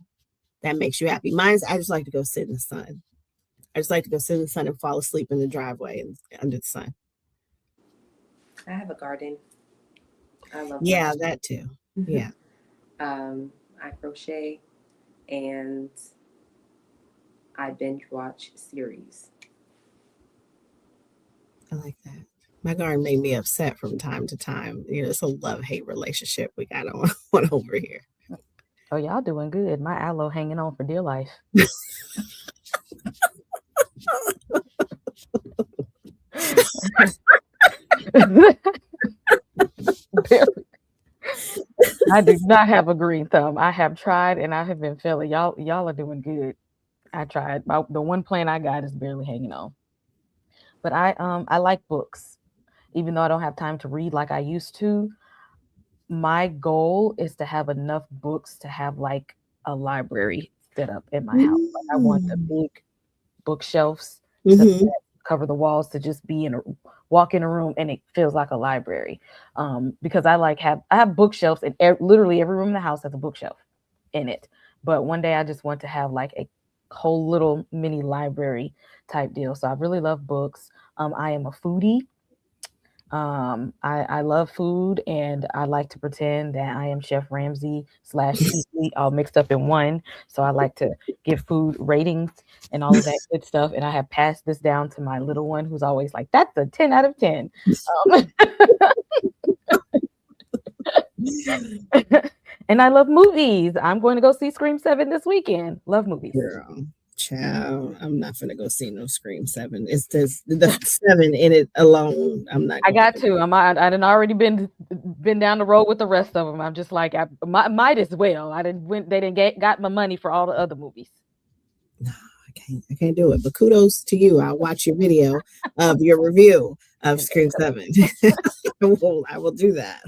A: that makes you happy? Mine's, I just like to go sit in the sun. I just like to go sit in the sun and fall asleep in the driveway and under the sun.
C: I have a garden. I love
A: that too. Yeah.
C: I crochet and I binge watch series.
A: I like that. My garden made me upset from time to time. It's a love-hate relationship we got on over here.
B: Oh, y'all doing good. My aloe hanging on for dear life. I do not have a green thumb. I have tried and I have been failing. Y'all are doing good. I tried. The one plant I got is barely hanging on. But I like books. Even though I don't have time to read like I used to, my goal is to have enough books to have like a library set up in my house. Like I want the big bookshelves to cover the walls, to just be walk in a room and it feels like a library. Because I have bookshelves in literally every room in the house has a bookshelf in it. But one day I just want to have like a whole little mini library type deal. So I really love books. I am a foodie. I love food, and I like to pretend that I am Chef Ramsay / Cheat all mixed up in one. So I like to give food ratings and all of that good stuff. And I have passed this down to my little one, who's always like, "That's a 10 out of 10." And I love movies. I'm going to go see Scream 7 this weekend. Love movies.
A: Girl. Child, I'm not gonna go see no Scream 7. It's just the 7 in it alone. I'm not.
B: I got to. I done already been down the road with the rest of them. I'm just like, I might as well. They didn't got my money for all the other movies.
A: No, I can't do it. But kudos to you. I'll watch your video of your review of Scream 7. I will do that.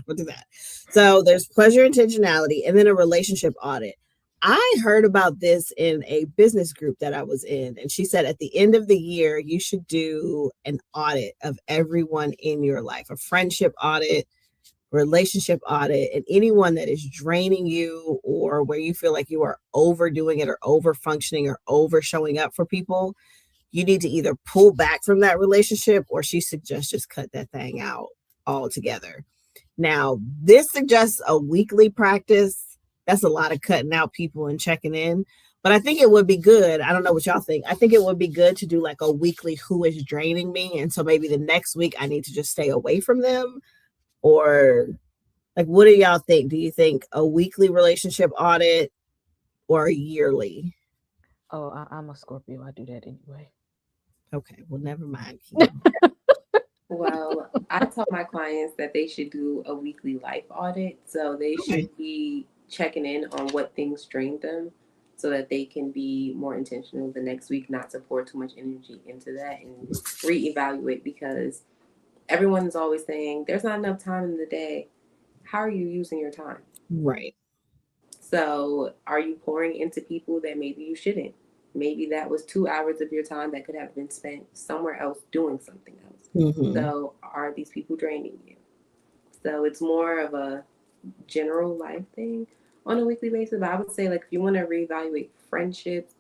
A: So there's pleasure intentionality, and then a relationship audit. I heard about this in a business group that I was in, and she said at the end of the year, you should do an audit of everyone in your life, a friendship audit, relationship audit, and anyone that is draining you or where you feel like you are overdoing it or over functioning or over showing up for people. You need to either pull back from that relationship, or she suggests just cut that thing out altogether. Now, this suggests a weekly practice. That's a lot of cutting out people and checking in. But I think it would be good. I don't know what y'all think. I think it would be good to do like a weekly who is draining me. And so maybe the next week I need to just stay away from them. Or like, what do y'all think? Do you think a weekly relationship audit or a yearly?
B: Oh, I'm a Scorpio. I do that anyway.
A: Okay, well, never mind.
C: Well, I tell my clients that they should do a weekly life audit. So they should be checking in on what things drain them so that they can be more intentional the next week, not to pour too much energy into that and reevaluate, because everyone's always saying there's not enough time in the day. How are you using your time?
A: Right.
C: So are you pouring into people that maybe you shouldn't? Maybe that was 2 hours of your time that could have been spent somewhere else doing something else.
A: Mm-hmm.
C: So are these people draining you? So it's more of a general life thing on a weekly basis. But I would say, like, if you want to reevaluate friendships,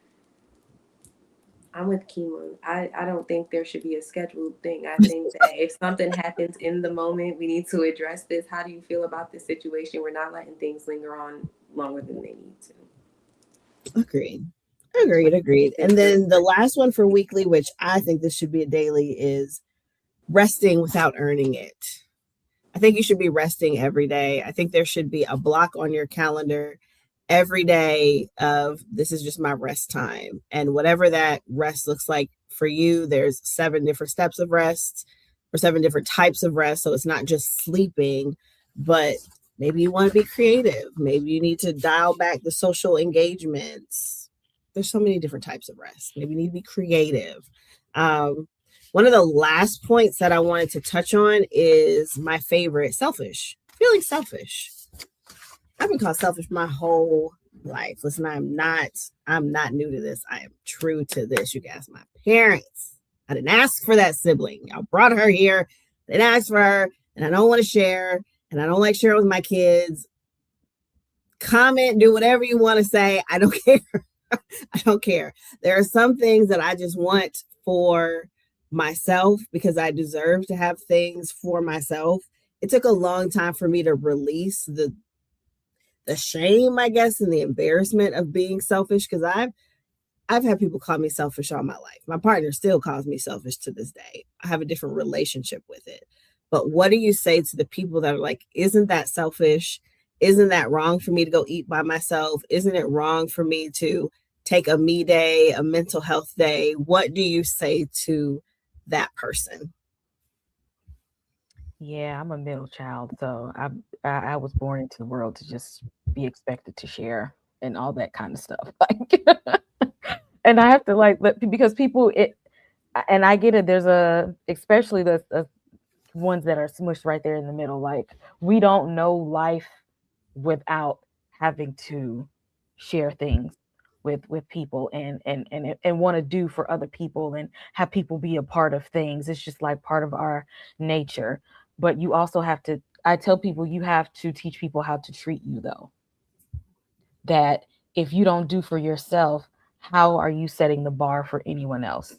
C: I'm with Kimo. I don't think there should be a scheduled thing. I think that if something happens in the moment, we need to address this. How do you feel about this situation? We're not letting things linger on longer than they need to.
A: Agreed. And then the last one for weekly, which I think this should be a daily, is resting without earning it. I think you should be resting every day. I think there should be a block on your calendar every day of this is just my rest time. And whatever that rest looks like for you, there's 7 different steps of rest or 7 different types of rest. So it's not just sleeping, but maybe you want to be creative. Maybe you need to dial back the social engagements. There's so many different types of rest. Maybe you need to be creative. One of the last points that I wanted to touch on is my favorite, selfish. Feeling selfish. I've been called selfish my whole life. Listen, I'm not new to this. I am true to this. You guys, my parents. I didn't ask for that sibling. Y'all brought her here. Didn't ask for her, and I don't want to share, and I don't like sharing with my kids. Comment, do whatever you want to say. I don't care. I don't care. There are some things that I just want for myself because I deserve to have things for myself. It took a long time for me to release the shame, I guess, and the embarrassment of being selfish, because I've had people call me selfish all my life. My partner still calls me selfish to this day. I have a different relationship with it. But what do you say to the people that are like, isn't that selfish? Isn't that wrong for me to go eat by myself? Isn't it wrong for me to take a me day, a mental health day? What do you say to that person?
B: Yeah, I'm a middle child, so I was born into the world to just be expected to share and all that kind of stuff. Like, and I have to because people and I get it. There's especially the ones that are smushed right there in the middle. Like, we don't know life without having to share things with people and want to do for other people and have people be a part of things. It's just like part of our nature. But you also have to, I tell people, you have to teach people how to treat you, though. That if you don't do for yourself, how are you setting the bar for anyone else?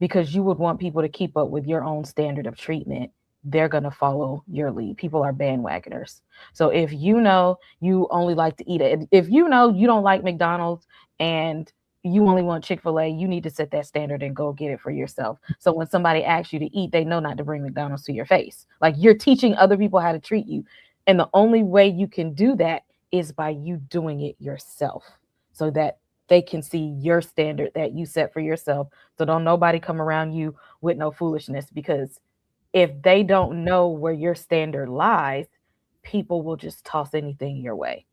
B: Because you would want people to keep up with your own standard of treatment. They're going to follow your lead. People are bandwagoners. So if you know you only like to eat it, if you know you don't like McDonald's and you only want Chick-fil-A, you need to set that standard and go get it for yourself. So when somebody asks you to eat, they know not to bring McDonald's to your face. Like, you're teaching other people how to treat you. And the only way you can do that is by you doing it yourself, so that they can see your standard that you set for yourself. So don't nobody come around you with no foolishness, because if they don't know where your standard lies, people will just toss anything your way.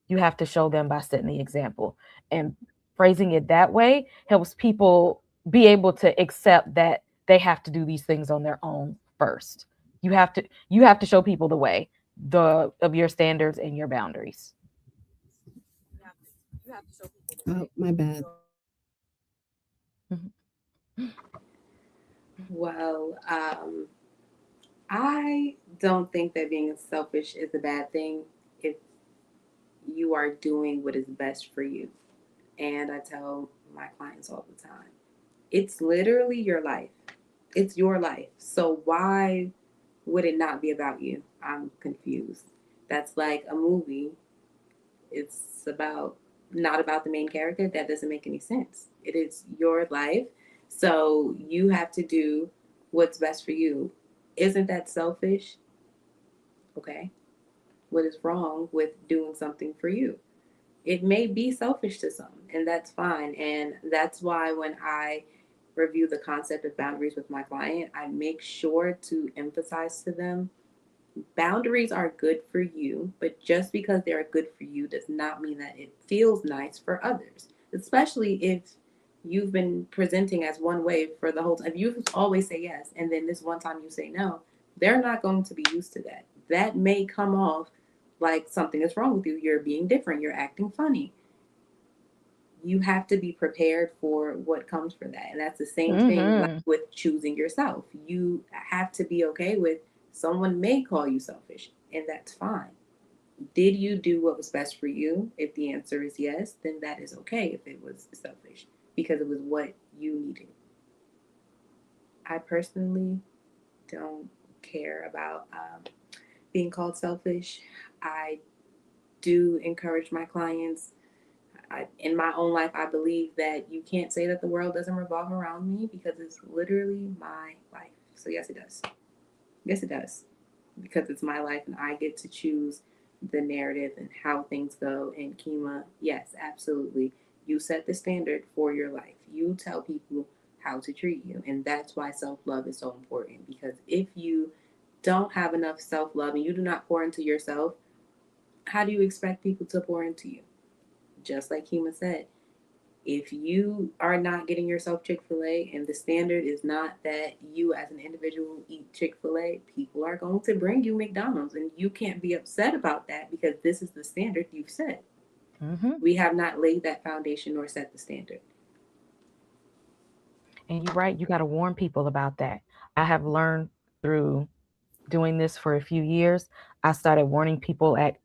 B: You have to show them by setting the example, and phrasing it that way helps people be able to accept that they have to do these things on their own first. You have to show people the way of your standards and your boundaries.
A: Oh, my bad.
C: Well, I don't think that being selfish is a bad thing if you are doing what is best for you. And I tell my clients all the time, it's literally your life. It's your life. So why would it not be about you? I'm confused. That's like a movie. It's about not about the main character. That doesn't make any sense. It is your life. So you have to do what's best for you. Isn't that selfish? Okay. What is wrong with doing something for you? It may be selfish to some, and that's fine. And that's why when I review the concept of boundaries with my client, I make sure to emphasize to them boundaries are good for you, but just because they are good for you does not mean that it feels nice for others, especially if you've been presenting as one way for the whole time. If you always say yes, and then this one time you say no, they're not going to be used to that. That may come off like something is wrong with you. You're being different. You're acting funny. You have to be prepared for what comes for that. And that's the same thing like with choosing yourself. You have to be okay with someone may call you selfish, and that's fine. Did you do what was best for you? If the answer is yes, then that is okay if it was selfish because it was what you needed. I personally don't care about being called selfish. I do encourage my clients. In my own life, I believe that you can't say that the world doesn't revolve around me because it's literally my life. So yes, it does. Yes, it does. Because it's my life and I get to choose the narrative and how things go. And Kima, yes, absolutely. You set the standard for your life. You tell people how to treat you. And that's why self-love is so important. Because if you don't have enough self-love and you do not pour into yourself, how do you expect people to pour into you? Just like Kima said, if you are not getting yourself Chick-fil-A and the standard is not that you as an individual eat Chick-fil-A, people are going to bring you McDonald's and you can't be upset about that because this is the standard you've set. We have not laid that foundation nor set the standard.
B: And you're right, you got to warn people about that. I have learned through doing this for a few years. I started warning people at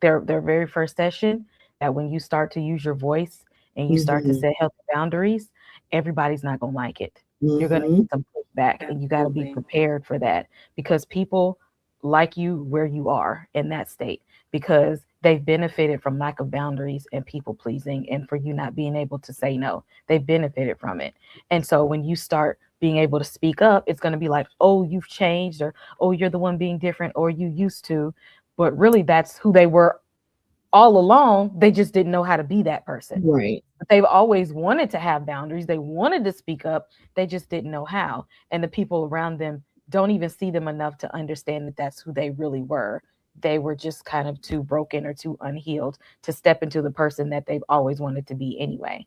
B: their very first session that when you start to use your voice and you start to set healthy boundaries, everybody's not going to like it. You're going to get some pushback, and you got to be prepared for that because people like you where you are in that state because they've benefited from lack of boundaries and people pleasing and for you not being able to say no. They've benefited from it. And so when you start being able to speak up, it's going to be like, oh, you've changed, or oh, you're the one being different, or you used to. But really, that's who they were all along. They just didn't know how to be that person.
A: Right.
B: But they've always wanted to have boundaries. They wanted to speak up. They just didn't know how. And the people around them don't even see them enough to understand that that's who they really were. They were just kind of too broken or too unhealed to step into the person that they've always wanted to be anyway.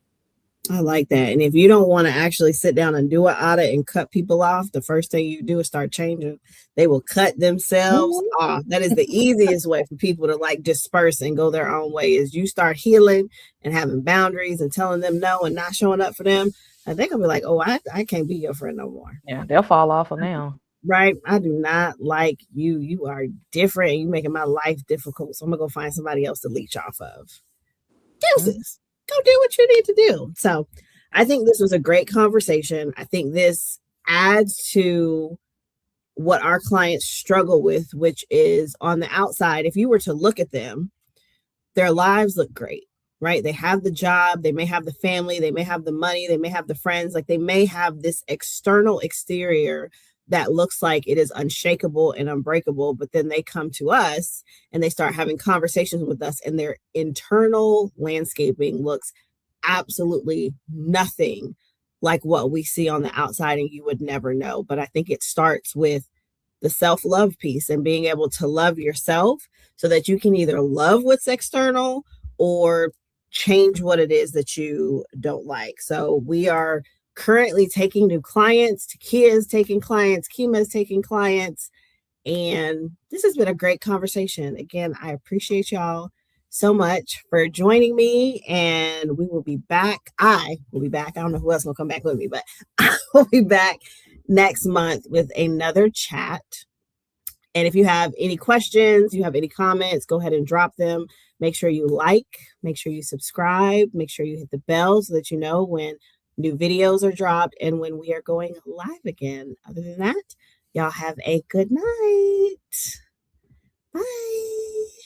A: I like that. And if you don't want to actually sit down and do an audit and cut people off, the first thing you do is start changing. They will cut themselves off. That is the easiest way for people to like disperse and go their own way is you start healing and having boundaries and telling them no and not showing up for them. And they're going to be like, oh, I can't be your friend no more.
B: Yeah, they'll fall off of now.
A: Right. I do not like you. You are different and you're making my life difficult. So I'm going to go find somebody else to leech off of. Deuces. Go do what you need to do. So I think this was a great conversation. I think this adds to what our clients struggle with, which is on the outside, if you were to look at them, their lives look great, right? They have the job, they may have the family, they may have the money, they may have the friends, like they may have this external exterior that looks like it is unshakable and unbreakable, but then they come to us and they start having conversations with us and their internal landscaping looks absolutely nothing like what we see on the outside and you would never know. But I think it starts with the self-love piece and being able to love yourself so that you can either love what's external or change what it is that you don't like. So we are currently taking new clients. Takia is taking clients. Kima is taking clients. And this has been a great conversation. Again, I appreciate y'all so much for joining me, and we will be back. I will be back. I don't know who else will come back with me, but I will be back next month with another chat. And if you have any questions, you have any comments, go ahead and drop them. Make sure you like, make sure you subscribe, make sure you hit the bell so that you know when new videos are dropped and when we are going live again. Other than that, y'all have a good night. Bye.